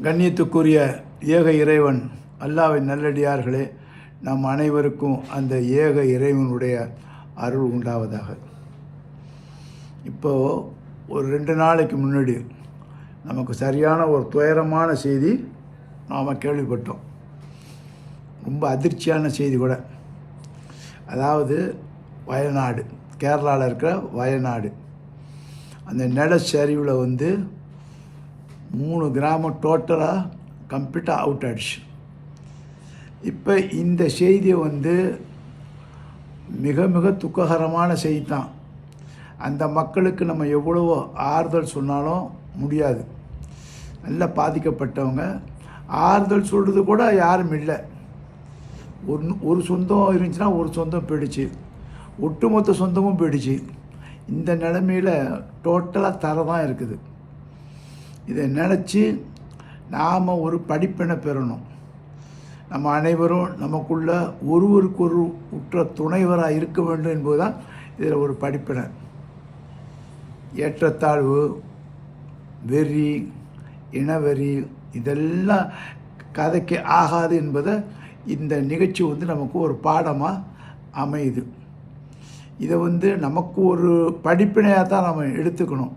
கண்ணியத்துக்குரிய ஏக இறைவன் அல்லாஹ்வின் நல்லடியார்களே, நம் அனைவருக்கும் அந்த ஏக இறைவனுடைய அருள் உண்டாவதாக. இப்போது ஒரு 2 நாளைக்கு முன்னாடி நமக்கு சரியான ஒரு துயரமான செய்தி நாம் கேள்விப்பட்டோம். ரொம்ப அதிர்ச்சியான செய்தி கூட. அதாவது வயநாடு, கேரளாவில் இருக்கிற வயநாடு, அந்த நிலச்சரிவில் 3 கிராமம் டோட்டலாக கம்ப்ளீட்டாக அவுட் ஆகிடுச்சு. இப்போ இந்த செய்தியை மிக மிக துக்ககரமான செய்தி தான். அந்த மக்களுக்கு நம்ம எவ்வளவோ ஆறுதல் சொன்னாலும் முடியாது. நல்லா பாதிக்கப்பட்டவங்க ஆறுதல் சொல்கிறது கூட யாரும் இல்லை. ஒரு சொந்தம் இருந்துச்சுன்னா ஒரு சொந்தம் போயிடுச்சு, ஒட்டுமொத்த சொந்தமும் போயிடுச்சு. இந்த நிலைமையில் டோட்டலாக தர தான் இருக்குது. இதை நினச்சி நாம் ஒரு படிப்பினை பெறணும். நம்ம அனைவரும் நமக்குள்ள ஒருவருக்கொரு உற்ற துணைவராக இருக்க வேண்டும் என்பதுதான் இதில் ஒரு படிப்பினை. ஏற்றத்தாழ்வு, வெறி, இனவெறி இதெல்லாம் கதைக்கு ஆகாது என்பதை இந்த நிகழ்ச்சி நமக்கு ஒரு பாடமாக அமையுது. இதை நமக்கு ஒரு படிப்பினையாக தான் நம்ம எடுத்துக்கணும்.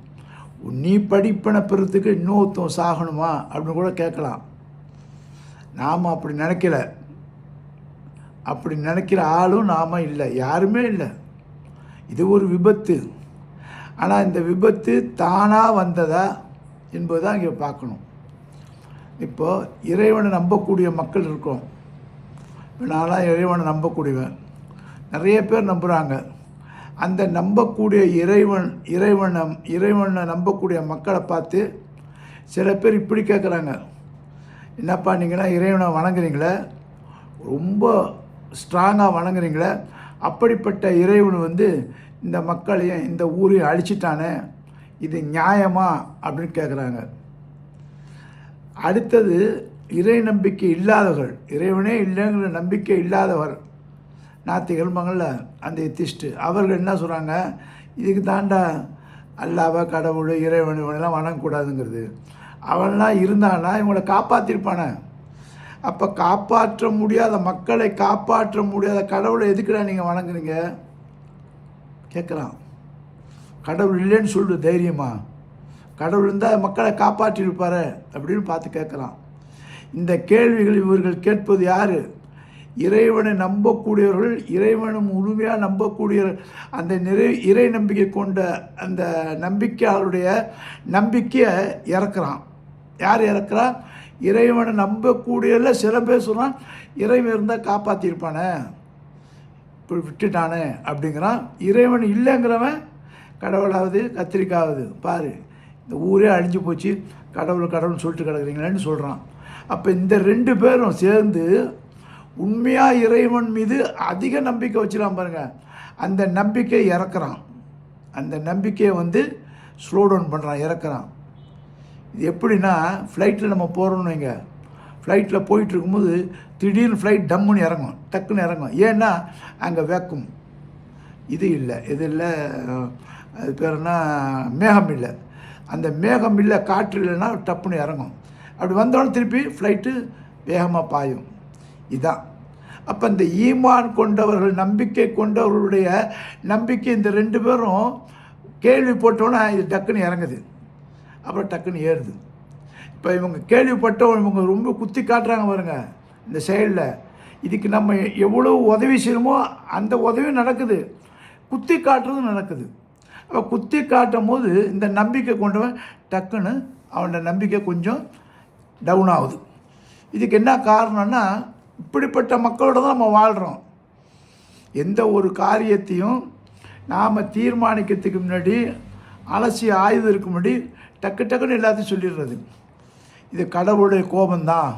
நீ படிப்பினை பெறத்துக்கு இன்னொருத்தம் சாகணுமா அப்படின்னு கூட கேட்கலாம். நாம் அப்படி நினைக்கல. அப்படி நினைக்கிற ஆளும் நாம் இல்லை, யாருமே இல்லை. இது ஒரு விபத்து. ஆனால் இந்த விபத்து தானாக வந்ததா என்பதுதான் இங்கே பார்க்கணும். இப்போது இறைவனை நம்பக்கூடிய மக்கள் இருக்கோம். நான்லாம் இறைவனை நம்பக்கூடியவன். நிறைய பேர் நம்புகிறாங்க. அந்த நம்பக்கூடிய இறைவனை நம்பக்கூடிய மக்களை பார்த்து சில பேர் இப்படி கேட்குறாங்க, என்னப்பா நீங்களாம் இறைவனை வணங்குறீங்களே, ரொம்ப ஸ்ட்ராங்காக வணங்குறீங்களே, அப்படிப்பட்ட இறைவன் இந்த மக்களையும் இந்த ஊரையும் அழிச்சிட்டானே, இது நியாயமா அப்படின்னு கேட்குறாங்க. அடுத்தது இறை நம்பிக்கை இல்லாதவர்கள், இறைவனே இல்லைங்கிற நம்பிக்கை இல்லாதவர் நாத்திகள் மகளில் அந்த எத்திஸ்ட்டு அவர்கள் என்ன சொல்கிறாங்க, இதுக்கு தாண்டா அல்லாவை கடவுள் இறைவன் இவனெல்லாம் வணங்கக்கூடாதுங்கிறது. அவன்லாம் இருந்தானா இவங்களை காப்பாற்றிருப்பானே. அப்போ காப்பாற்ற முடியாத மக்களை காப்பாற்ற முடியாத கடவுளை எதுக்குடா நீங்கள் வணங்குறீங்க கேட்குறான். கடவுள் இல்லைன்னு சொல்லு தைரியமா. கடவுள் இருந்தால் மக்களை காப்பாற்றிருப்பாரு அப்படின்னு பார்த்து கேட்குறான். இந்த கேள்விகள் இவர்கள் கேட்பது யார்? இறைவனை நம்பக்கூடியவர்கள், இறைவனை முழுமையாக நம்பக்கூடிய அந்த இறை நம்பிக்கை கொண்ட அந்த நம்பிக்கையாளருடைய நம்பிக்கையை இறக்குறான். யார் இறக்குறா? இறைவனை நம்பக்கூடியல சில பேர் சொல்கிறான், இறைவன் இருந்தால் காப்பாற்றிருப்பானே, இப்படி விட்டுட்டானே அப்படிங்கிறான். இறைவன் இல்லைங்கிறவன் கடவுளாவது கத்திரிக்காவது பாரு, இந்த ஊரே அழிஞ்சு போச்சு, கடவுள் சொல்லிட்டு கிடக்குறீங்களேன்னு சொல்கிறான். அப்போ இந்த 2 பேரும் சேர்ந்து உண்மையாக இறைவன் மீது அதிக நம்பிக்கை வச்சுலாம் பாருங்கள். அந்த நம்பிக்கையை இறக்குறான். அந்த நம்பிக்கையை ஸ்லோ டவுன் பண்ணுறான், இறக்குறான். இது எப்படின்னா, ஃப்ளைட்டில் நம்ம போகிறோன்னு வைங்க, ஃப்ளைட்டில் போயிட்டுருக்கும்போது திடீர்னு ஃப்ளைட் டம்முன்னு இறங்கும், டக்குன்னு இறங்கும். ஏன்னா அங்கே வேக்கும் இது இல்லை, இது இல்லை, அது பேர் என்ன, மேகம் இல்லை. அந்த மேகம் இல்லை, காற்று இல்லைன்னா டப்புன்னு இறங்கும். அப்படி வந்தோடனே திருப்பி ஃப்ளைட்டு வேகமாக பாயும். இதான். அப்போ இந்த ஈமான் கொண்டவர்கள், நம்பிக்கை கொண்டவர்களுடைய நம்பிக்கை இந்த 2 பேரும் கேள்வி போட்டோன்னா இது டக்குன்னு இறங்குது, அப்புறம் டக்குன்னு ஏறுது. இப்போ இவங்க கேள்விப்பட்டவங்க இவங்க ரொம்ப குத்தி காட்டுறாங்க பாருங்க இந்த செயலில். இதுக்கு நம்ம எவ்வளோ உதவி செய்யணுமோ அந்த உதவி நடக்குது, குத்தி காட்டுறதும் நடக்குது. அப்போ குத்தி காட்டும் போது இந்த நம்பிக்கை கொண்டவன் டக்குன்னு அவனோட நம்பிக்கை கொஞ்சம் டவுன் ஆகுது. இதுக்கு என்ன காரணம்னா, இப்படிப்பட்ட மக்களோடு தான் நம்ம வாழ்கிறோம். எந்த ஒரு காரியத்தையும் நாம் தீர்மானிக்கிறதுக்கு முன்னாடி அலசி ஆய்வதற்கு முன்னாடி டக்குன்னு எல்லாத்தையும் சொல்லிடுறது. இது கடவுளுடைய கோபம்தான்,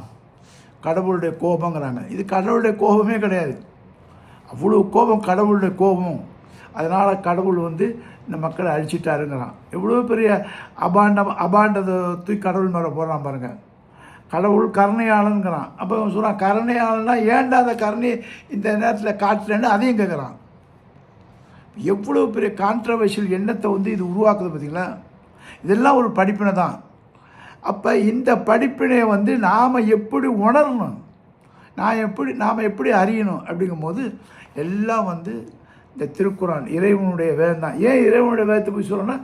கடவுளுடைய கோபங்கிறாங்க. இது கடவுளுடைய கோபமே கிடையாது. அவ்வளோ கோபம் கடவுளுடைய கோபம். அதனால் கடவுள் இந்த மக்களை அழிச்சிட்டாருங்கிறான். எவ்வளோ பெரிய அபாண்டத்தை தூக்கி கடவுள் மேலே போடுறான் பாருங்கள். கடவுள் கருணையாளனுங்கிறான். அப்போ சொல்கிறான், கருணையாளன்னா ஏன்டா அந்த கருணை இந்த நேரத்தில் காட்டுறேன்னு அதையும் கேட்குறான். எவ்வளோ பெரிய கான்ட்ரவர்ஷியல் எண்ணத்தை இது உருவாக்குது பார்த்தீங்களா. இதெல்லாம் ஒரு படிப்பினை தான். அப்போ இந்த படிப்பினை வந்து நாம் எப்படி உணரணும், நாம் எப்படி அறியணும் அப்படிங்கும்போது எல்லாம் வந்து இந்த திருக்குறான் இறைவனுடைய வேதம் தான். ஏன் இறைவனுடைய வேதத்தை போய் சொல்கிறோன்னா,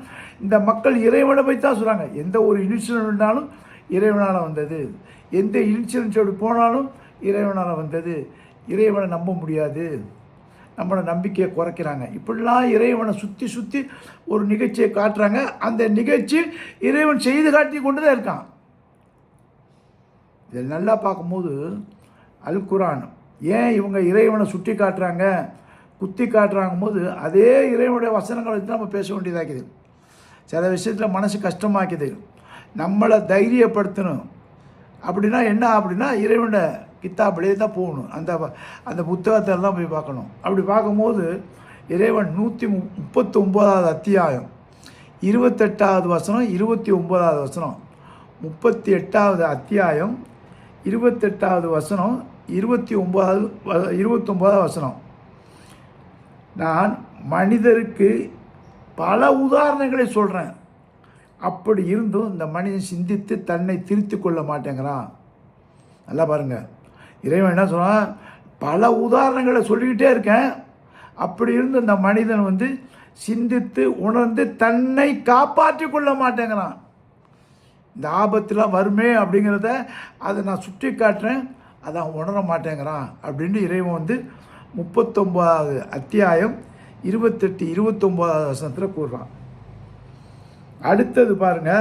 இந்த மக்கள் இறைவனை போய் தான் சொல்கிறாங்க. எந்த ஒரு இன்சிடென்ட்னாலும் இறைவனால் வந்தது, எந்த இன்சிடென்ட்டோடு போனாலும் இறைவனால் வந்தது, இறைவனை நம்ப முடியாது, நம்மளோட நம்பிக்கையை குறைக்கிறாங்க. இப்படிலாம் இறைவனை சுற்றி ஒரு நிகழ்ச்சியை காட்டுறாங்க. அந்த நிகழ்ச்சி இறைவன் செய்து காட்டி கொண்டு தான் இருக்கான். இதை நல்லா பார்க்கும்போது அல் குரான் ஏன் இவங்க இறைவனை சுட்டி காட்டுறாங்க, குத்தி காட்டுறாங்கும் போது அதே இறைவனுடைய வசனங்களை வச்சு நம்ம பேச வேண்டியதாக்குது. சில விஷயத்தில் மனசு கஷ்டமாக்குது. நம்மளை தைரியப்படுத்தணும் அப்படின்னா என்ன அப்படின்னா இறைவனுடைய கித்தாபிலே தான் போகணும். அந்த புத்தகத்தில் தான் போய் பார்க்கணும். அப்படி பார்க்கும்போது இறைவன் 139வது அத்தியாயம் 28வது வசனம் 29வது வசனம், 38வது அத்தியாயம் 28வது வசனம் 29வது வசனம், நான் மனிதருக்கு பல உதாரணங்களை சொல்கிறேன், அப்படி இருந்தும் இந்த மனிதன் சிந்தித்து தன்னை திருத்தி கொள்ள மாட்டேங்கிறான். நல்லா பாருங்கள், இறைவன் என்ன சொல்கிறான், பல உதாரணங்களை சொல்லிக்கிட்டே இருக்கேன், அப்படி இருந்து இந்த மனிதன் வந்து சிந்தித்து உணர்ந்து தன்னை காப்பாற்றி கொள்ள மாட்டேங்கிறான். இந்த ஆபத்துலாம் வருமே அப்படிங்கிறத அதை நான் சுட்டி காட்டுறேன், அதான் உணர மாட்டேங்கிறான் அப்படின்னு இறைவன் வந்து 39வது அத்தியாயம் 28, 29வது வசனத்தில் கூறுறான். அடுத்தது பாருங்க,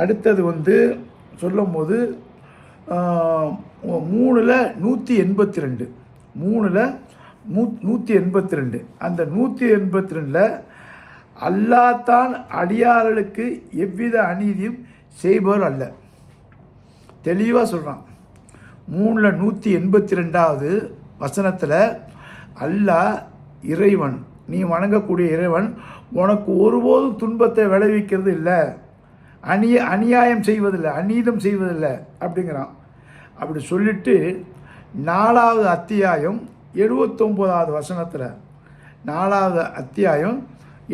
அடுத்தது வந்து சொல்லும் போது 3:182 3:182 அந்த 182 அல்லாஹ் தான் அடியார்களுக்கு எவ்வித அநீதியும் செய்பவர் அல்ல. தெளிவாக சொல்கிறான். 182வது வசனத்தில் அல்லாஹ் இறைவன், நீ வணங்கக்கூடிய இறைவன் உனக்கு ஒருபோதும் துன்பத்தை விளைவிக்கிறது இல்லை, அநியாயம் செய்வதில்லை, அநீதம் செய்வதில்லை அப்படிங்கிறான். அப்படி சொல்லிட்டு 4வது அத்தியாயம் 79வது வசனத்தில் 4வது அத்தியாயம்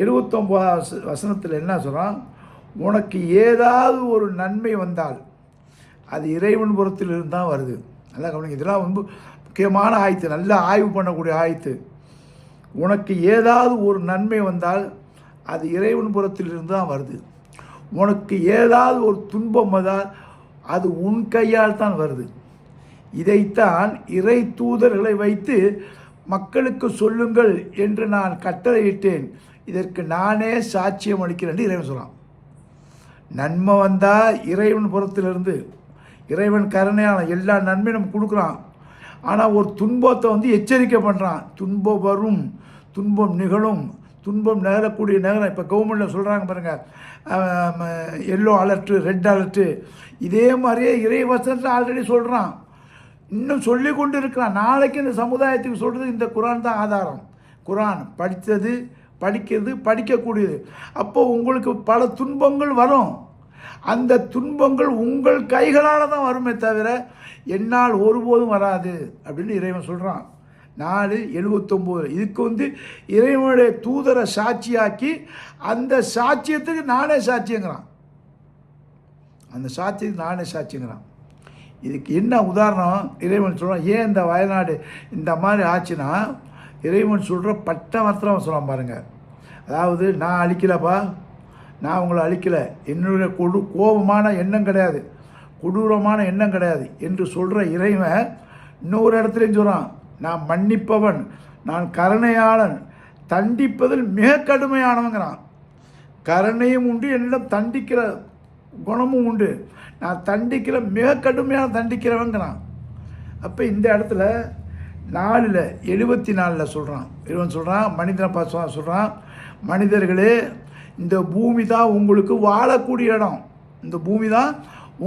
79வது வசனத்தில் என்ன சொல்கிறான், உனக்கு ஏதாவது ஒரு நன்மை வந்தால் அது இறைவன் புறத்தில் இருந்தால் வருது. நல்லா கவனிங்க, இதெல்லாம் ரொம்ப முக்கியமான ஆயத்து, நல்லா ஆய்வு பண்ணக்கூடிய ஆயத்து. உனக்கு ஏதாவது ஒரு நன்மை வந்தால் அது இறைவன் புறத்தில் இருந்து தான் வருது. உனக்கு ஏதாவது ஒரு துன்பம் வந்தால் அது உன் கையால் தான் வருது. இதைத்தான் இறை தூதர்களை வைத்து மக்களுக்கு சொல்லுங்கள் என்று நான் கட்டளையிட்டேன், இதற்கு நானே சாட்சியம் அளிக்கிறேன் இறைவன் சொல்கிறான். நன்மை வந்தால் இறைவன் புறத்திலிருந்து, இறைவன் கருணையான எல்லா நன்மையும் நம்ம கொடுக்குறான். ஆனால் ஒரு துன்பத்தை வந்து எச்சரிக்கை பண்ணுறான். துன்பம் வரும், துன்பம் நிகழும், துன்பம் நிகழக்கூடிய நேரம். இப்போ கவர்மெண்ட்டில் சொல்கிறாங்க பாருங்கள், எல்லோ அலர்ட்டு, ரெட் அலர்ட்டு, இதே மாதிரியே இறைவசனத்தில் ஆல்ரெடி சொல்கிறான், இன்னும் சொல்லி கொண்டு இருக்கிறான். நாளைக்கு இந்த சமுதாயத்துக்கு சொல்கிறது இந்த குரான் தான் ஆதாரம். குரான் படிக்கிறது, படிக்கக்கூடியது. அப்போ உங்களுக்கு பல துன்பங்கள் வரும், அந்த துன்பங்கள் உங்கள் கைகளால் தான் வருமே தவிர என்னால் ஒருபோதும் வராது அப்படின்னு இறைவன் சொல்கிறான். 4:79 இதுக்கு வந்து இறைவனுடைய தூதரை சாட்சியாக்கி அந்த சாட்சியத்துக்கு நானே சாட்சியங்கிறான். அந்த சாட்சியத்துக்கு நானே சாட்சியங்கிறான். இதுக்கு என்ன உதாரணம் இறைவன் சொல்கிறான். ஏன் இந்த வயநாடு இந்த மாதிரி ஆச்சுன்னா இறைவன் சொல்கிற பட்ட வார்த்தை சொல்கிறான் பாருங்கள். அதாவது நான் அழிக்கலப்பா, நான் உங்களை அழிக்கலை, என்னுடைய கோபமான எண்ணம் கிடையாது, கொடூரமான எண்ணம் கிடையாது என்று சொல்கிற இறைவன் இன்னொரு இடத்துலையும் சொல்கிறான், நான் மன்னிப்பவன், நான் கருணையாளன், தண்டிப்பதில் மிக கடுமையானவங்கிறான். கருணையும் உண்டு, என்னிடம் தண்டிக்கிற குணமும் உண்டு, நான் தண்டிக்கிற மிக கடுமையான தண்டிக்கிறவங்கிறான். அப்போ இந்த இடத்துல 4:74 சொல்கிறான், இறைவன் சொல்கிறான், மனிதனை பார்த்து சொல்கிறான், மனிதர்களே இந்த பூமி தான் உங்களுக்கு வாழக்கூடிய இடம், இந்த பூமி தான்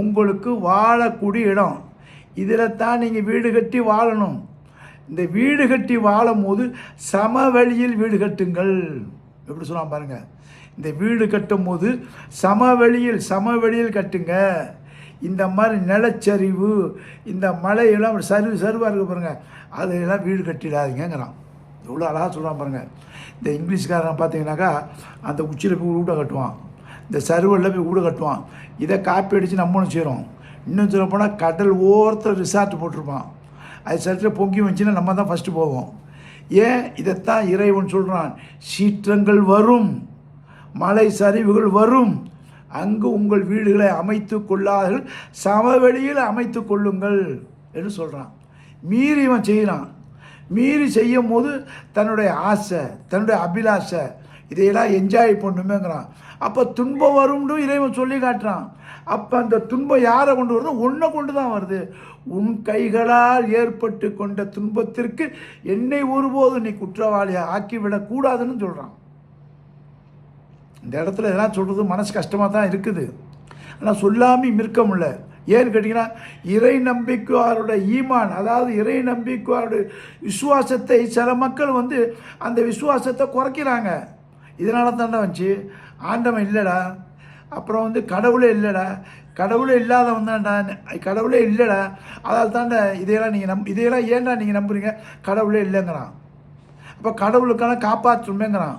உங்களுக்கு வாழக்கூடிய இடம், இதில் தான் நீங்கள் வீடு கட்டி வாழணும். இந்த வீடு கட்டி வாழும் போது சமவெளியில் வீடு கட்டுங்கள். எப்படி சொல்லலாம் பாருங்கள், இந்த வீடு கட்டும் போது சமவெளியில் கட்டுங்க. இந்த மாதிரி நிலச்சரிவு, இந்த மலையெல்லாம் சருவாக இருக்க பாருங்கள், அதையெல்லாம் வீடு கட்டிடாதீங்கிறான். எவ்வளோ அழகாக சொல்கிறான் பாருங்கள். இந்த இங்கிலீஷ்காரன் பார்த்தீங்கன்னாக்கா அந்த உச்சியில் போய் வீட்டை கட்டுவான், இந்த சர்வரில் போய் வீடு கட்டுவான். இதை காப்பி அடித்து நம்மளும் செய்கிறோம். இன்னும் சொல்லப்போனால் கடல் ஓரத்தில் ரிசார்ட் போட்டிருப்பான், அது சட்டில் பொங்கி வந்துச்சுன்னா நம்ம தான் ஃபஸ்ட்டு போவோம். ஏன்? இதைத்தான் இறைவன் சொல்கிறான், சீற்றங்கள் வரும், மலை சரிவுகள் வரும், அங்கு உங்கள் வீடுகளை அமைத்து கொள்ளாதீர்கள், சமவெளியில் அமைத்து கொள்ளுங்கள் என்று சொல்கிறான். மீறி இவன் செய்கிறான். மீறி செய்யும் போது தன்னுடைய ஆசை, தன்னுடைய அபிலாஷை, இதையெல்லாம் என்ஜாய் பண்ணுமேங்கிறான். அப்போ துன்பம் வரும்னு இறைவன் சொல்லி காட்டுறான். அப்போ அந்த துன்பம் யாரை கொண்டு வருதோ ஒன்றை கொண்டு தான் வருது. உன் கைகளால் ஏற்பட்டு கொண்ட துன்பத்திற்கு என்னை ஒருபோதும் நீ குற்றவாளியாக ஆக்கிவிடக்கூடாதுன்னு சொல்கிறான். இந்த இடத்துல எதெல்லாம் சொல்கிறது மனசு கஷ்டமாக தான் இருக்குது, ஆனால் சொல்லாமல் இருக்க முடியல. ஏன்னு கேட்டிங்கன்னா, இறை நம்பிக்கையாருடைய ஈமான், அதாவது இறை நம்பிக்கையாருடைய விசுவாசத்தை சில மக்கள் அந்த விசுவாசத்தை குறைக்கிறாங்க. இதனால தாண்டா வந்துச்சு, ஆண்டவன் இல்லைடா, அப்புறம் கடவுளே இல்லைடா, கடவுளே இல்லாதவன் தான்டா, கடவுளே இல்லைடா, அதால் தாண்டா இதையெல்லாம் நீங்கள் இதையெல்லாம் ஏன்டா நீங்கள் நம்புறீங்க, கடவுளே இல்லைங்கிறான். அப்போ கடவுளுக்கான காப்பாற்றுமேங்கிறான்.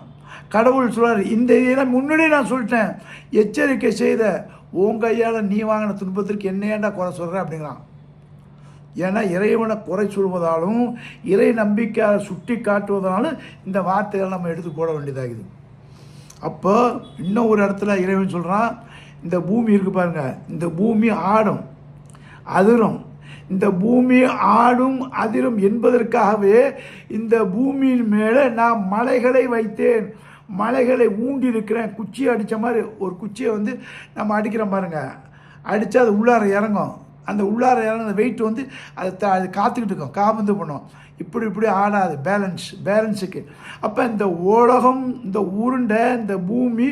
கடவுள் சொல்கிறார், இந்த இதெல்லாம் முன்னாடியே நான் சொல்லிட்டேன், எச்சரிக்கை செய்த உன் கையால் நீ வாங்கின துன்பத்திற்கு என்ன ஏன்டா குறை சொல்கிற அப்படிங்கிறான். ஏன்னா இறைவனை குறை சொல்வதாலும் இறை நம்பிக்கையை சுட்டி காட்டுவதனாலும் இந்த வார்த்தைகளை நம்ம எடுத்து போட வேண்டியதாகுது. அப்போ இன்னும் ஒரு இடத்துல இறைவன் சொல்கிறான், இந்த பூமி இருக்குது பாருங்கள், இந்த பூமி ஆடும் அதிரும், இந்த பூமி ஆடும் அதிரும் என்பதற்காகவே இந்த பூமியின் மேலே நான் மலைகளை வைத்தேன், மலைகளை ஊண்டி இருக்கிறேன். குச்சியை அடித்த மாதிரி ஒரு குச்சியை நம்ம அடிக்கிறோம் பாருங்கள், அடித்தா அது உள்ளார இறங்கும், அந்த உள்ளார இறங்குற வெயிட் அது காத்துக்கிட்டு இருக்கும், காபந்து பண்ணும், இப்படி ஆடாது, பேலன்ஸுக்கு. அப்போ இந்த உலகம், இந்த உருண்டை, இந்த பூமி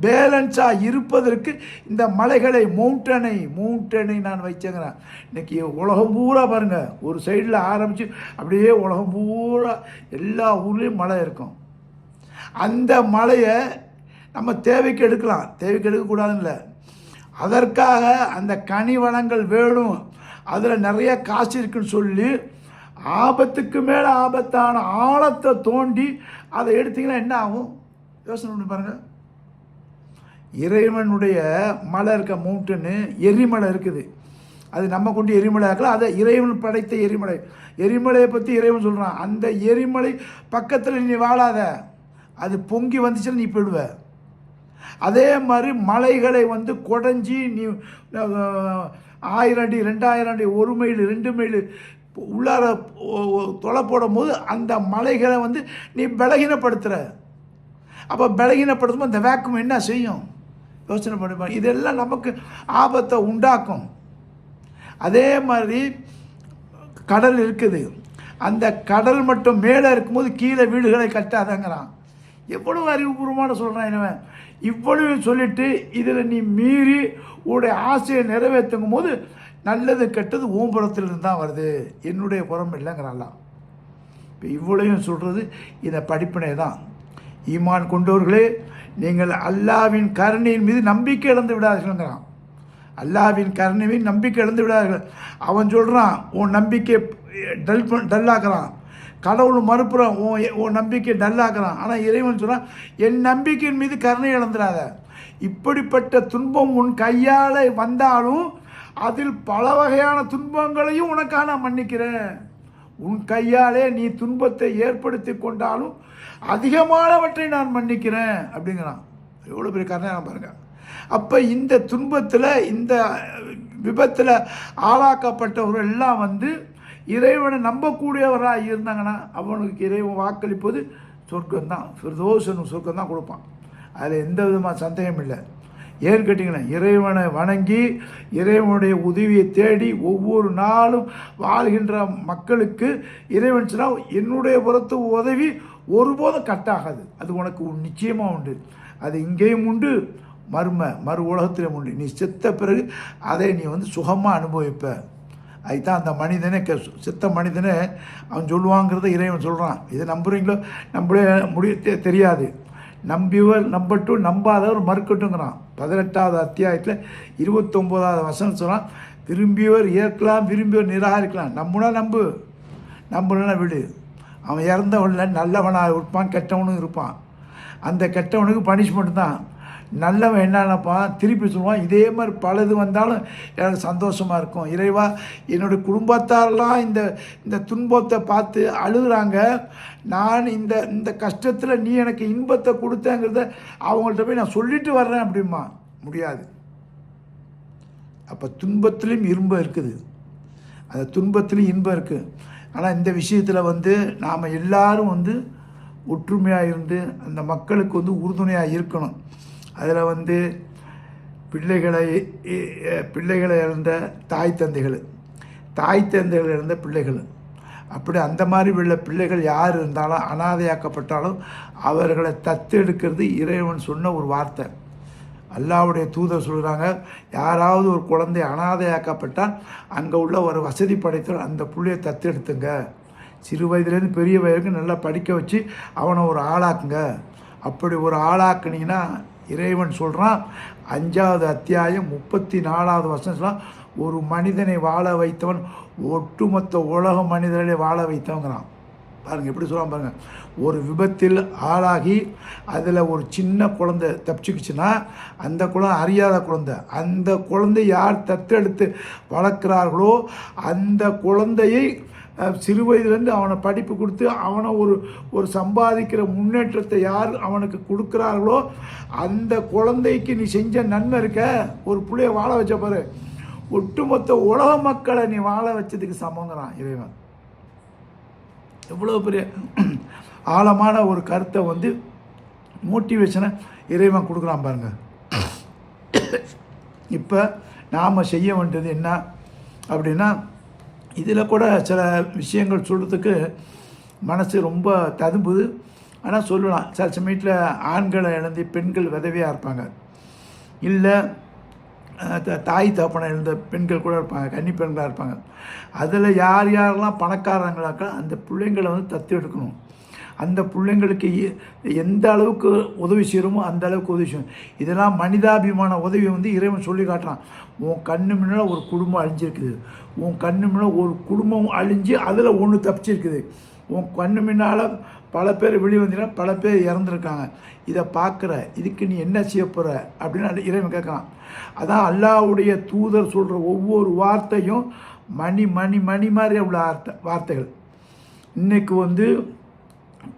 பேலன்ஸாக இருப்பதற்கு இந்த மலைகளை மவுண்டனை நான் வச்சேங்கிறேன். இன்றைக்கி உலகம் பூரா பாருங்கள், ஒரு சைடில் ஆரம்பித்து அப்படியே உலகம் பூரா எல்லா ஊர்லேயும் மலை இருக்கும். அந்த மலையை நம்ம தேவைக்கு எடுக்கலாம், தேவைக்கு எடுக்கக்கூடாதுன்னு இல்லை, அதற்காக அந்த கனி வளங்கள் வேணும், அதில் நிறைய காசு இருக்குன்னு சொல்லி ஆபத்துக்கு மேலே ஆபத்தான ஆழத்தை தோண்டி அதை எடுத்திங்கன்னா என்ன ஆகும் யோசனை பண்ணி பாருங்கள். இறைவனுடைய மலை இருக்க மவுண்டனு எரிமலை இருக்குது, அது நம்ம கொண்டு எரிமலை ஆக்கலாம், அதை இறைவன் படைத்த எரிமலையை பற்றி இறைவன் சொல்கிறான். அந்த எரிமலை பக்கத்தில் நீ வாழாத, அது பொங்கி வந்துச்சுன்னா நீ போயிடுவ. அதே மாதிரி மலைகளை குடஞ்சி நீ 1000 அடி 2000 அடி 1 மைல் 2 மைல் உள்ளார தொலை போடும் போது அந்த மலைகளை நீ பலகீனப்படுத்துகிற. அப்போ பலகீனப்படுத்தும் போது அந்த வேக்கம் என்ன செய்யும் யோசனை பண்ணி, இதெல்லாம் நமக்கு ஆபத்தை உண்டாக்கும். அதே மாதிரி கடல் இருக்குது, அந்த கடல் மட்டும் மேலே இருக்கும்போது கீழே வீடுகளை கட்டாதங்கிறான். எவ்வளவு அறிவுபூர்வமான சொல்கிறான் இவன். இவ்வளவு சொல்லிவிட்டு இதில் நீ மீறி உன்னுடைய ஆசையை நிறைவேற்றுங்கும் போது நல்லது கெட்டது ஓம்புறத்திலிருந்து தான் வருது, என்னுடைய புறம் இல்லைங்கிறான்லாம். இப்போ இவ்வளவையும் சொல்கிறது இந்த படிப்பினை தான். ஈமான் கொண்டவர்களே, நீங்கள் அல்லாவின் கருணையின் மீது நம்பிக்கை இழந்து விடாதீர்கள்ங்கிறான். அல்லாவின் கருணையின் நம்பிக்கை இழந்து விடாதீர்கள். அவன் சொல்கிறான் உன் நம்பிக்கை டல்லாக்குறான், கடவுள் மறுப்புறான் உன் நம்பிக்கை டல்லாக்குறான். ஆனால் இறைவன் சொல்கிறான், என் நம்பிக்கையின் மீது கருணை இழந்துடாத. இப்படிப்பட்ட துன்பம் உன் கையால் வந்தாலும் அதில் பல வகையான துன்பங்களையும் உனக்காக நான் மன்னிக்கிறேன். உன் கையாலே நீ துன்பத்தை ஏற்படுத்தி கொண்டாலும் அதிகமானவற்றை நான் மன்னிக்கிறேன் அப்படிங்கிறான். எவ்வளோ பெரிய கருணை பாருங்க. அப்போ இந்த துன்பத்தில், இந்த விபத்தில் ஆளாக்கப்பட்டவர்கள் எல்லாம் இறைவனை நம்பக்கூடியவராக இருந்தாங்கன்னா அவனுக்கு இறைவன் வாக்களிப்பது சொர்க்கம்தான், ஃபிர்தௌஸ் சொர்க்கம் தான் கொடுப்பான். அதில் எந்த விதமான சந்தேகம் இல்லை. ஏன்னு கேட்டிங்கன்னா, இறைவனை வணங்கி இறைவனுடைய உதவியை தேடி ஒவ்வொரு நாளும் வாழ்கின்ற மக்களுக்கு இறைவன் சொன்னால் என்னுடைய புறத்து உதவி ஒருபோதும் கட்டாகாது, அது உனக்கு நிச்சயமாக உண்டு. அது இங்கேயும் உண்டு, மறு உலகத்திலும் உண்டு. நீ செத்த பிறகு அதை நீ சுகமாக அனுபவிப்ப. அதுதான் அந்த மனிதனே செத்த மனிதனே அவன் சொல்லுவாங்கிறத இறைவன் சொல்கிறான். இதை நம்புறீங்களோ நம்மளே தெரியாது. நம்பியவர் நம்பட்டும், நம்பாதவர் மறுக்கட்டுங்கிறான். 18வது அத்தியாயத்தில் 29வது வசனம் சொல்கிறான், விரும்பியவர் ஏற்கலாம், விரும்பியவர் நிராகரிக்கலாம். நம்புனா நம்புனா விடு. அவன் இறந்தவனில் நல்லவனாக இருப்பான், கெட்டவனும் இருப்பான். அந்த கெட்டவனுக்கு பனிஷ்மெண்ட் தான். நல்லவன் என்ன நினைப்பான், திருப்பி சொல்லுவான், இதே மாதிரி பலது வந்தாலும் எனக்கு சந்தோஷமாக இருக்கும். இறைவா, என்னுடைய குடும்பத்தாரெல்லாம் இந்த இந்த துன்பத்தை பார்த்து அழுகுறாங்க, நான் இந்த இந்த கஷ்டத்தில் நீ எனக்கு இன்பத்தை கொடுத்தேங்கிறத அவங்கள்ட்ட போய் நான் சொல்லிட்டு வர்றேன் அப்படிமா. முடியாது. அப்போ துன்பத்துலேயும் இன்பம் இருக்குது, அந்த துன்பத்துலேயும் இன்பம் இருக்குது. ஆனால் இந்த விஷயத்தில் நாம் எல்லாரும் ஒற்றுமையாக இருந்து அந்த மக்களுக்கு உறுதுணையாக இருக்கணும். அதில் பிள்ளைகளை இழந்த தாய் தந்தைகள் இழந்த பிள்ளைகள், அப்படி அந்த மாதிரி உள்ள பிள்ளைகள் யார் இருந்தாலும் அனாதையாக்கப்பட்டாலும் அவர்களை தத்தெடுக்கிறது இறைவன் சொன்ன ஒரு வார்த்தை. அல்லாஹ்வுடைய தூதர் சொல்கிறாங்க, யாராவது ஒரு குழந்தை அனாதையாக்கப்பட்டால் அங்கே உள்ள ஒரு வசதி படைத்தவர் அந்த பிள்ளையை தத்தெடுத்துங்க, சிறு வயதுலேருந்து பெரிய வயதுக்கு நல்லா படிக்க வச்சு அவனை ஒரு ஆளாக்குங்க. அப்படி ஒரு ஆளாக்குனீங்கன்னா இறைவன் சொல்கிறான், 5வது அத்தியாயம் 34வது வசனம், ஒரு மனிதனை வாழ வைத்தவன் ஒட்டுமொத்த உலக மனிதர்களை வாழ வைத்தவங்கிறான். பாருங்கள் எப்படி சொல்கிறான் பாருங்கள். ஒரு விபத்தில் ஆளாகி அதில் ஒரு சின்ன குழந்தை தப்பிச்சுக்குச்சுன்னா அந்த குழந்தை அறியாத குழந்தை, அந்த குழந்தை யார் தத்தெடுத்து வளர்க்குறார்களோ அந்த குழந்தையை சிறு வயதுலேருந்து அவனை படிப்பு கொடுத்து அவனை ஒரு சம்பாதிக்கிற முன்னேற்றத்தை யார் அவனுக்கு கொடுக்குறார்களோ அந்த குழந்தைக்கு நீ செஞ்ச நன்மை இருக்க. ஒரு பிள்ளைய வாழ வச்ச பாரு, ஒட்டுமொத்த உலக மக்களை நீ வாழ வச்சதுக்கு சமங்கிறான் இறைவன். எவ்வளோ பெரிய ஆழமான ஒரு கருத்தை மோட்டிவேஷனை இறைவன் கொடுக்குறான் பாருங்க. இப்போ நாம் செய்ய வேண்டியது என்ன அப்படின்னா, இதில் கூட சில விஷயங்கள் சொல்கிறதுக்கு மனசு ரொம்ப ததும்புது. ஆனால் சொல்லலாம், சில சமயத்தில் ஆண்களை இழந்து பெண்கள் விதவையாக இருப்பாங்க, இல்லை தாய் தகப்பனை இழந்த பெண்கள் கூட இருப்பாங்க, கன்னி பெண்களாக இருப்பாங்க. அதில் யார் யாரெல்லாம் பணக்காரங்களாக்கா அந்த பிள்ளைங்களை தத்து எடுக்கணும். அந்த பிள்ளைங்களுக்கு எந்த அளவுக்கு உதவி செய்கிறோமோ அந்த அளவுக்கு உதவி செய்யணும். இதெல்லாம் மனிதாபிமான உதவி இறைவன் சொல்லி காட்டுறான். உன் கண்ணு முன்னால் ஒரு குடும்பம் அழிஞ்சிருக்குது, உன் கண்ணு முன்னால் ஒரு குடும்பம் அழிஞ்சு அதில் ஒன்று தப்பிச்சிருக்குது, உன் கண்ணு முன்னால் பல பேர் வெளியே வந்தீங்கன்னா பல பேர் இறந்துருக்காங்க, இதை பார்க்குற, இதுக்கு நீ என்ன செய்ய போகிற அப்படின்னு இறைவன் கேட்குறான். அதான் அல்லாஹ்வுடைய தூதர் சொல்கிற ஒவ்வொரு வார்த்தையும் மணி மணி மணி மாதிரி உள்ள வார்த்தைகள். இன்றைக்கு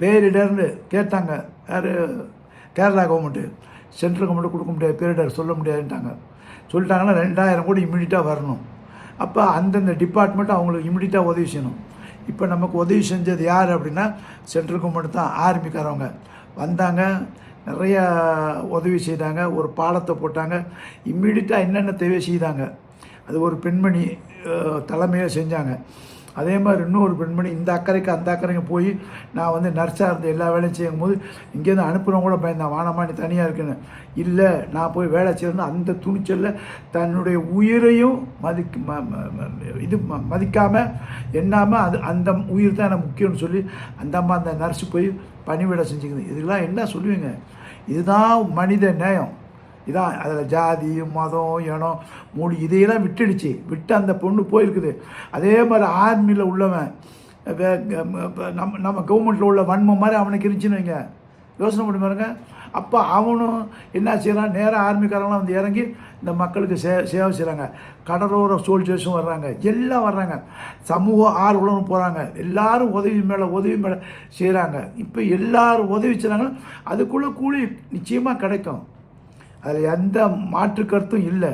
பேரிடர்னு கேட்டாங்க, யார், கேரளா கவர்மெண்ட்டு, சென்ட்ரல் கவர்மெண்ட்டு கொடுக்க முடியாது, பேரிடர் சொல்ல முடியாதுன்ட்டாங்க. சொல்லிட்டாங்கன்னா 2000 கோடி இம்மிடியட்டாக வரணும். அப்போ அந்தந்த டிபார்ட்மெண்ட்டு அவங்களுக்கு இம்மிடியட்டாக உதவி செய்யணும். இப்போ நமக்கு உதவி செஞ்சது யார் அப்படின்னா சென்ட்ரல் கவர்மெண்ட் தான். ஆர்மிக்காரவங்க வந்தாங்க, நிறையா உதவி செய்தாங்க, ஒரு பாலத்தை போட்டாங்க, இம்மிடியட்டாக என்னென்ன தேவை செய்தாங்க. அது ஒரு பெண்மணி தலைமையாக செஞ்சாங்க. அதே மாதிரி இன்னொரு பெண்மணி இந்த அக்கறைக்கு அந்த அக்கறைக்கு போய் நான் நர்ஸாக இருந்து எல்லா வேலையும் செய்யும்போது இங்கேருந்து அனுப்புகிறவங்க கூட பயந்தான், வானமா நீ தனியாக இருக்குன்னு. இல்லை, நான் போய் வேலை செய்யணும், அந்த துணிச்சலில் தன்னுடைய உயிரையும் மதிக்காமல் எண்ணாமல் அந்த உயிர் தான் எனக்கு முக்கியம்னு சொல்லி அந்த அம்மா அந்த நர்ஸு போய் பணிவிடை செஞ்சுக்குது. இதெல்லாம் என்ன சொல்லுவீங்க? இதுதான் மனித நேயம். இதான் அதில் ஜாதி மதம் இனம் மொழி இதையெல்லாம் விட்டு அந்த பொண்ணு போயிருக்குது. அதே மாதிரி ஆர்மியில் உள்ளவன் நம்ம கவர்மெண்ட்டில் உள்ள வன்மம் மாதிரி அவனுக்கு இருந்துச்சுன்னு வைங்க, யோசனை பண்ணி பாருங்க. அப்போ அவனும் என்ன செய்கிறான், நேராக ஆர்மிக்காரங்களாம் இறங்கி இந்த மக்களுக்கு சேவை செய்கிறாங்க. கடலோர சோல்ஜர்ஸும் வர்றாங்க, எல்லாம் வர்றாங்க, சமூக ஆர்வலரும் போகிறாங்க, எல்லோரும் உதவி மேலே செய்கிறாங்க. இப்போ எல்லோரும் உதவி செய்கிறாங்க, அதுக்குள்ளே கூலி நிச்சயமாக கிடைக்கும், அதில் எந்த மாற்று கருத்தும் இல்லை.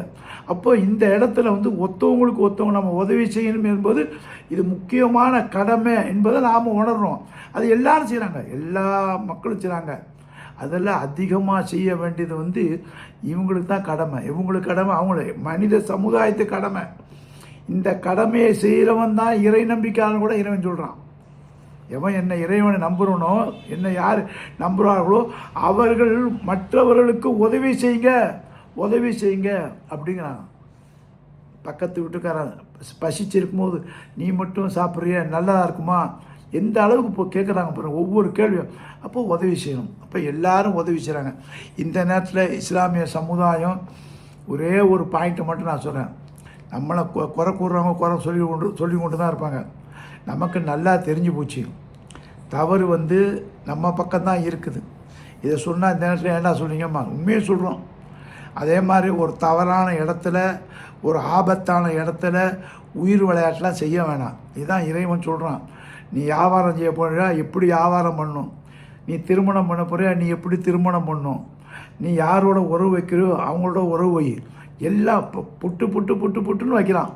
அப்போ இந்த இடத்துல ஒருத்தவங்களுக்கு ஒருத்தவங்க நம்ம உதவி செய்யணும் என்பது இது முக்கியமான கடமை என்பதை நாம் உணர்றோம். அது எல்லாரும் செய்கிறாங்க, எல்லா மக்களும் செய்கிறாங்க. அதில் அதிகமாக செய்ய வேண்டியது இவங்களுக்கு தான் கடமை. இவங்களுக்கு கடமை, அவங்கள மனித சமுதாயத்து கடமை. இந்த கடமையை செய்கிறவன் தான் இறை நம்பிக்கையாளன் கூட இறைவன் சொல்கிறான். எவன் என்னை இறைவனை நம்புகிறனோ, என்னை யார் நம்புகிறார்களோ அவர்கள் மற்றவர்களுக்கு உதவி செய்யுங்க அப்படிங்கிறாங்க. பக்கத்து வீட்டுக்காரன் பசிச்சிருக்கும் போது நீ மட்டும் சாப்பிட்றிய, நல்லா இருக்குமா, எந்த அளவுக்கு இப்போ கேட்குறாங்க பாருங்கள் ஒவ்வொரு கேள்வியும். அப்போது உதவி செய்யணும். அப்போ எல்லாரும் உதவி செய்கிறாங்க. இந்த நேரத்தில் இஸ்லாமிய சமுதாயம் ஒரே ஒரு பாயிண்ட்டை மட்டும் நான் சொல்கிறேன். நம்மளை குறை கூறுறவங்க குறை சொல்லி கொண்டு தான் இருப்பாங்க. நமக்கு நல்லா தெரிஞ்சு போச்சு, தவறு வந்து நம்ம பக்கம்தான் இருக்குது. இதை சொன்னால் இந்த நேரத்தில் என்ன சொல்கிறீங்கம்மா, உண்மையை சொல்கிறோம். அதே மாதிரி ஒரு தவறான இடத்துல, ஒரு ஆபத்தான இடத்துல உயிர் விளையாட்டுலாம் செய்ய வேணாம். இதுதான் இறைவன் சொல்கிறான். நீ வியாபாரம் செய்ய போறியா, எப்படி வியாபாரம் பண்ணணும்? நீ திருமணம் பண்ண போறியா, நீ எப்படி திருமணம் பண்ணணும்? நீ யாரோட உறவு வைக்கிறியோ அவங்களோட உறவு வை. எல்லாம் புட்டு புட்டு புட்டு புட்டுன்னு வைக்கிறான்.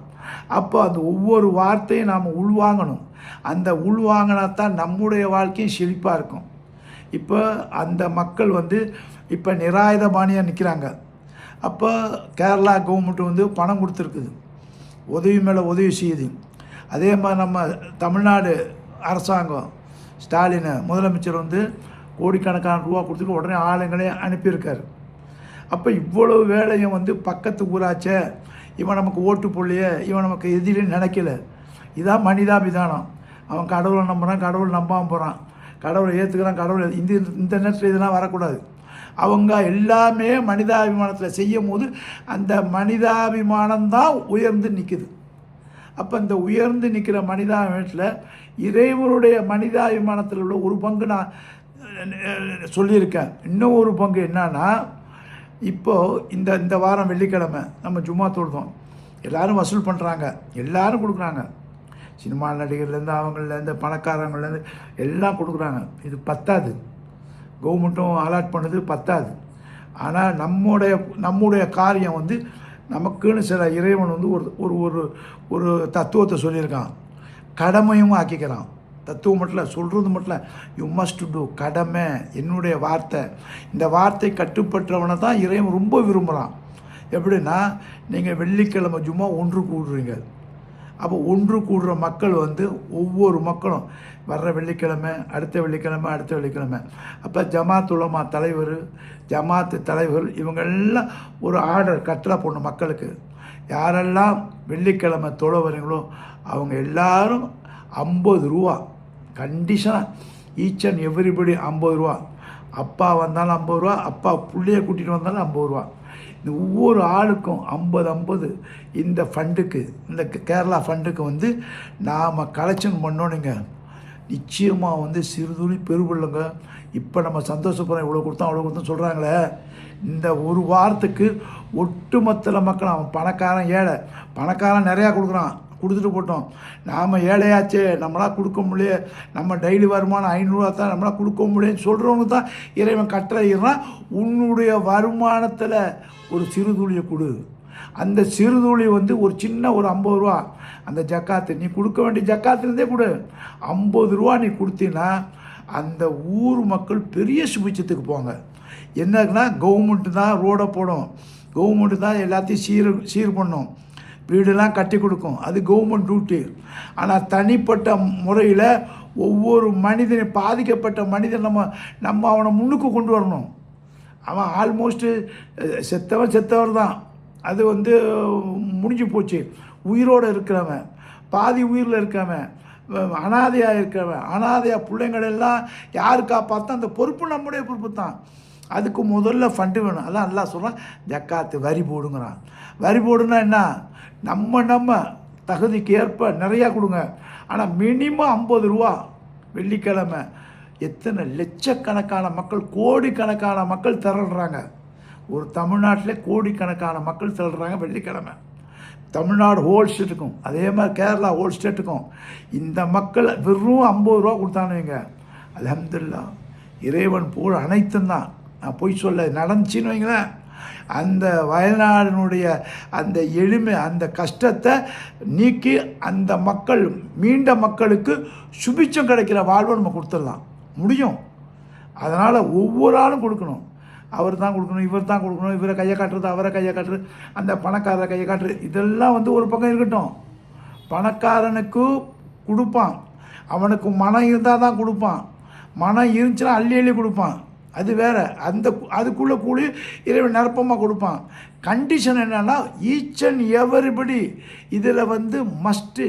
அப்போ அந்த ஒவ்வொரு வார்த்தையும் நாம் உள்வாங்கணும். அந்த உள்வாங்கினா தான் நம்முடைய வாழ்க்கையும் செழிப்பாக இருக்கும். இப்போ அந்த மக்கள் வந்து இப்போ நிராயுதபாணியாக நிற்கிறாங்க. அப்போ கேரளா கவர்மெண்ட் வந்து பணம் கொடுத்துருக்குது, உதவி மேலே உதவி செய்யுது. அதே மாதிரி நம்ம தமிழ்நாடு அரசாங்கம் ஸ்டாலின் முதலமைச்சர் வந்து கோடிக்கணக்கான ரூபா கொடுத்துட்டு உடனே ஆளுங்களையும் அனுப்பியிருக்காரு. அப்போ இவ்வளவு வேலையும் வந்து பக்கத்து ஊராச்சே, இவன் நமக்கு ஓட்டு போடலையே, இவன் நமக்கு எதிரின்னு நினைக்கல. இதான் மனிதாபிதானம். அவன் கடவுளை நம்புகிறான், கடவுள் நம்பாமல் போகிறான், கடவுளை ஏற்றுக்கிறான், கடவுள் இந்த நேரத்தில் இதெல்லாம் வரக்கூடாது. அவங்க எல்லாமே மனிதாபிமானத்தில் செய்யும் போது அந்த மனிதாபிமானம்தான் உயர்ந்து நிற்குது. அப்போ இந்த உயர்ந்து நிற்கிற மனிதாபிமானத்தில் இறைவனுடைய மனிதாபிமானத்தில் உள்ள ஒரு பங்கு நான் சொல்லியிருக்கேன். இன்னும் ஒரு பங்கு என்னன்னா, இப்போது இந்த வாரம் வெள்ளிக்கிழமை நம்ம ஜும்மா தொழுதோம். எல்லோரும் வசூல் பண்ணுறாங்க, எல்லோரும் கொடுக்குறாங்க. சினிமா நடிகர்லேருந்து அவங்கள்லேருந்து பணக்காரங்கள்லேருந்து எல்லாம் கொடுக்குறாங்க. இது பத்தாது, கவர்மெண்ட்டும் அலாட் பண்ணது பத்தாது. ஆனால் நம்முடைய காரியம் வந்து நமக்குன்னு சில இறைவன் வந்து ஒரு ஒரு ஒரு தத்துவத்தை சொல்லியிருக்கான், கடமையும் ஆக்கிக்கிறான். தத்துவம் மட்டும் இல்லை, சொல்கிறது மட்டும் இல்லை, யூ மஸ்ட் டூ, கடமை, என்னுடைய வார்த்தை. இந்த வார்த்தை கட்டுப்பட்டவனை தான் இறைவன் ரொம்ப விரும்புகிறான். எப்படின்னா, நீங்கள் வெள்ளிக்கிழமை ஜும்மா ஒன்று கூடுறீங்க. அப்போ ஒன்று கூடுற மக்கள் வந்து ஒவ்வொரு மக்களும் வர்ற வெள்ளிக்கிழமை, அடுத்த வெள்ளிக்கிழமை, அடுத்த வெள்ளிக்கிழமை. அப்போ ஜமாத் உலமா தலைவர், ஜமாத்து தலைவர் இவங்கெல்லாம் ஒரு ஆர்டர் கட்டளை போடணும் மக்களுக்கு. யாரெல்லாம் வெள்ளிக்கிழமை தொழ வரீங்களோ அவங்க எல்லாரும் 50 ரூபா கண்டிஷனாக, ஈச் அண்ட் எவ்ரிபடி 50 ரூபா. அப்பா வந்தாலும் 50 ரூபா, அப்பா பிள்ளையை கூட்டிகிட்டு வந்தாலும் 50 ரூபா. இந்த ஒவ்வொரு ஆளுக்கும் 50 இந்த ஃபண்டுக்கு, இந்த கேரளா ஃபண்டுக்கு வந்து நாம் கலெக்ஷன் பண்ணோனுங்க. நிச்சயமாக வந்து சிறுதுளி பெருவில்லைங்க. இப்போ நம்ம சந்தோஷப்படுறோம், இவ்வளோ கொடுத்தோம் சொல்கிறாங்களே, இந்த ஒரு வாரத்துக்கு ஒட்டுமொத்த மக்கள், அவன் பணக்காரன் ஏழை, பணக்காரன் நிறையா கொடுக்குறான், கொடுத்துட்டு போட்டோம். நாம் ஏழையாச்சே, நம்மளால் கொடுக்க முடியல, நம்ம டெய்லி வருமானம் 500 ரூபா தான், நம்மளால் கொடுக்க முடியலன்னு சொல்கிறவங்க தான் இறைவன் கட்டளையிடுறான். உன்னுடைய வருமானத்தில் ஒரு சிறுதுளியை கொடு. அந்த சிறுதுளி வந்து ஒரு சின்ன ஒரு 50 ரூபா, அந்த ஜக்காத்து நீ கொடுக்க வேண்டிய ஜக்காத்துலேருந்தே கொடு. 50 ரூபா நீ கொடுத்தீங்கன்னா அந்த ஊர் மக்கள் பெரிய சுபிச்சத்துக்கு போங்க. என்னன்னா, கவர்மெண்ட்டு தான் ரோடை போடும், கவர்மெண்ட்டு தான் எல்லாத்தையும் சீர் பண்ணும், வீடெல்லாம் கட்டி கொடுக்கும், அது கவர்மெண்ட் டியூட்டி. ஆனால் தனிப்பட்ட முறையில் ஒவ்வொரு மனிதனை, பாதிக்கப்பட்ட மனிதன் நம்ம அவனை முன்னுக்கு கொண்டு வரணும். அவன் ஆல்மோஸ்ட்டு செத்தவர் தான், அது வந்து முடிஞ்சு போச்சு. உயிரோடு இருக்கிறவன், பாதி உயிரில் இருக்கிறவன், அனாதையாக இருக்கிறவன், அனாதையாக பிள்ளைங்களெல்லாம் யார் காப்பாற்றா, அந்த பொறுப்பு நம்முடைய பொறுப்பு தான். அதுக்கு முதல்ல ஃபண்டு வேணும். அதான் நல்லா சொல்கிறான், ஜக்காத்து வரி போடுங்கிறான். வரி போடுன்னா என்ன, நம்ம தகுதிக்கு ஏற்ப நிறையா கொடுங்க. ஆனால் மினிமம் 50 ரூபா. வெள்ளிக்கிழமை எத்தனை லட்சக்கணக்கான மக்கள், கோடிக்கணக்கான மக்கள் திரள்றாங்க. ஒரு தமிழ்நாட்டில் கோடிக்கணக்கான மக்கள் திரள்றாங்க வெள்ளிக்கிழமை. தமிழ்நாடு ஹோல் ஸ்டேட்டுக்கும், அதே மாதிரி கேரளா ஹோல் ஸ்டேட்டுக்கும் இந்த மக்கள் வெறும் 50 ரூபா கொடுத்தானுங்க. அல்ஹம்துலில்லாஹ், இறைவன் புகழ் அனைத்தும் தான். நான் போய் சொல்ல நடந்துச்சின்னு வைங்களேன், அந்த வயநாடினுடைய அந்த எளிமை, அந்த கஷ்டத்தை நீக்கி அந்த மக்கள், மீண்ட மக்களுக்கு சுபிச்சம் கிடைக்கிற வாழ்வை நம்ம கொடுத்துடலாம் முடியும். அதனால் ஒவ்வொரு ஆளும் கொடுக்கணும். அவர் தான் கொடுக்கணும், இவர் தான் கொடுக்கணும், இவரை கையை காட்டுறது, அவரை கையை காட்டுறது, அந்த பணக்காரரை கையை காட்டுறது, இதெல்லாம் வந்து ஒரு பக்கம் இருக்கட்டும். பணக்காரனுக்கு கொடுப்பான், அவனுக்கு மனம் இருந்தால் தான் கொடுப்பான். மனம் இருந்துச்சுன்னா அள்ளி கொடுப்பான், அது வேறு. அதுக்குள்ளே கூடி இறைவன் நிரப்பமாக கொடுப்பான். கண்டிஷன் என்னன்னா, ஈச் அண்ட் எவரிபடி இதில் வந்து மஸ்ட்டு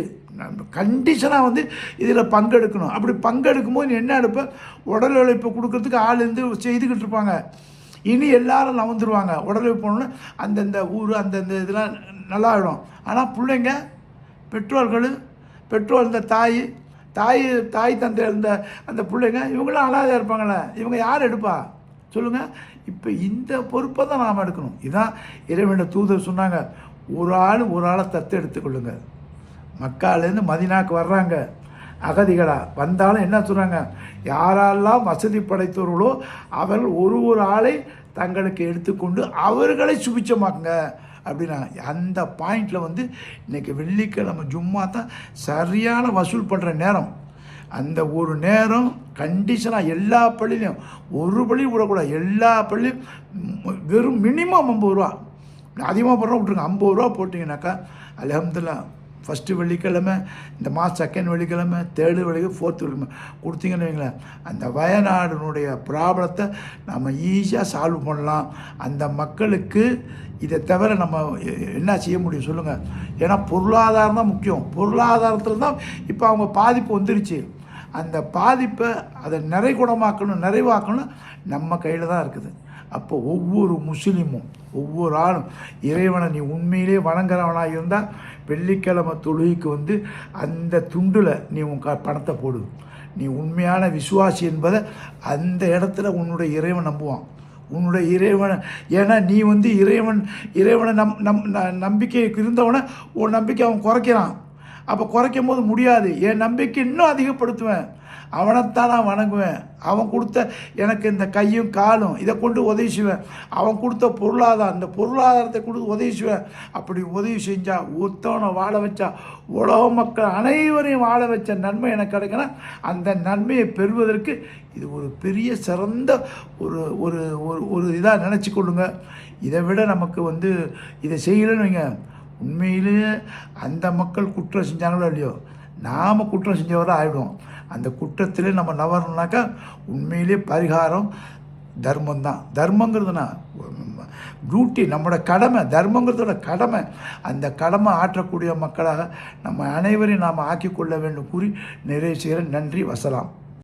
கண்டிஷனாக வந்து இதில் பங்கெடுக்கணும். அப்படி பங்கெடுக்கும் போது என்ன எடுப்பேன், உடல் உழைப்பு கொடுக்கறதுக்கு ஆள் இருந்து செய்துக்கிட்டு இருப்பாங்க. இனி எல்லாரும் நவந்துருவாங்க. உடல் உழைப்பு போனோன்னு அந்தந்த ஊர், அந்தந்த இதெல்லாம் நல்லா ஆகிடும். ஆனால் பிள்ளைங்க, பெற்றோர்கள், இந்த தாய் தாய் தந்தை இருந்த அந்த பிள்ளைங்க இவங்களாம் அனாதையாக இருப்பாங்களே, இவங்க யார் எடுப்பா சொல்லுங்கள்? இப்போ இந்த பொறுப்பை தான் நாம் எடுக்கணும். இதுதான் இறைவனுடைய தூதர் சொன்னாங்க, ஒரு ஆளை தத்து எடுத்துக்கொள்ளுங்க. மக்காலேருந்து மதினாக்கு வர்றாங்க அகதிகளாக வந்தாலும் என்ன சொல்கிறாங்க, யாரெல்லாம் வசதி படைத்தவர்களோ அவர்கள் ஒரு ஆளை தங்களுக்கு எடுத்துக்கொண்டு அவர்களை சுபிச்சமாக்குங்க அப்படின்னாங்க. அந்த பாயிண்டில் வந்து இன்றைக்கி வெள்ளிக்கிழமை ஜும்மா தான் சரியான வசூல் பண்ணுற நேரம். அந்த ஒரு நேரம் கண்டிஷனாக எல்லா பள்ளியிலையும், ஒரு பள்ளியும் விடக்கூடாது, எல்லா பள்ளியும் வெறும் மினிமம் 50 ரூபா, அதிகமாக போடுறோம் விட்ருங்க, 50 ரூபா போட்டிங்கனாக்கா அல்ஹம்துலில்லாஹ். ஃபஸ்ட்டு வெள்ளிக்கிழமை, இந்த மாதம் செகண்ட் வெள்ளிக்கிழமை, தேர்டு வெள்ளிக்கிழமை, ஃபோர்த்து வெள்ளிக்கிழமை கொடுத்தீங்கன்னு வைங்களேன், அந்த வயநாடுனுடைய ப்ராப்ளத்தை நம்ம ஈஸியாக சால்வ் பண்ணலாம். அந்த மக்களுக்கு இதை தவிர நம்ம என்ன செய்ய முடியும் சொல்லுங்கள்? ஏன்னா பொருளாதாரம் தான் முக்கியம். பொருளாதாரத்தில் தான் இப்போ அவங்க பாதிப்பு வந்துருச்சு. அந்த பாதிப்பை அதை நிறைவாக்கணும் நம்ம கையில் தான் இருக்குது. அப்போ ஒவ்வொரு முஸ்லீமும், ஒவ்வொரு ஆளும் இறைவனை நீ உண்மையிலே வணங்குறவனாக இருந்தால் வெள்ளிக்கிழமை தொழுகைக்கு வந்து அந்த துண்டில் நீ உன் பணத்தை போடு. நீ உண்மையான விசுவாசி என்பதை அந்த இடத்துல உன்னுடைய இறைவன் நம்புவான். உன்னுடைய இறைவனை, ஏன்னா நீ வந்து இறைவனை நம்பிக்கை இருந்தவனை உன் நம்பிக்கை அவன் குறைக்கிறான். அப்போ குறைக்கும் போது முடியாது, என் நம்பிக்கை இன்னும் அதிகப்படுத்துவேன், அவனைத்தான் நான் வணங்குவேன். அவன் கொடுத்த எனக்கு இந்த கையும் காலும் இதை கொண்டு உதவி செய்வேன். அவன் கொடுத்த பொருளாதாரம், இந்த பொருளாதாரத்தை கொடுத்து உதவி செய்வேன். அப்படி உதவி செஞ்சால், ஒருத்தவனை வாழ வச்சா, உலக மக்கள் அனைவரையும் வாழ வச்ச நன்மை எனக்கு கிடைக்கணும். அந்த நன்மையை பெறுவதற்கு இது ஒரு பெரிய சிறந்த ஒரு ஒரு ஒரு இதாக நினச்சி கொள்ளுங்க. இதை விட நமக்கு வந்து இதை செய்யலைன்னு வைங்க, உண்மையிலேயே அந்த மக்கள் குற்றம் செஞ்சாங்களோ இல்லையோ, நாம் குற்றம் செஞ்சவரை ஆகிடும். அந்த குற்றத்திலே நம்ம நவரணுனாக்கா உண்மையிலே பரிகாரம் தர்மம் தான். தர்மங்கிறதுனா டியூட்டி, நம்மளோட கடமை. தர்மங்கிறதோட கடமை. அந்த கடமை ஆற்றக்கூடிய மக்களாக நம்ம அனைவரையும் நாம் ஆக்கிக்கொள்ள வேண்டும் கூறி நிறைவு செய்கிறேன். நன்றி, வசலாம்.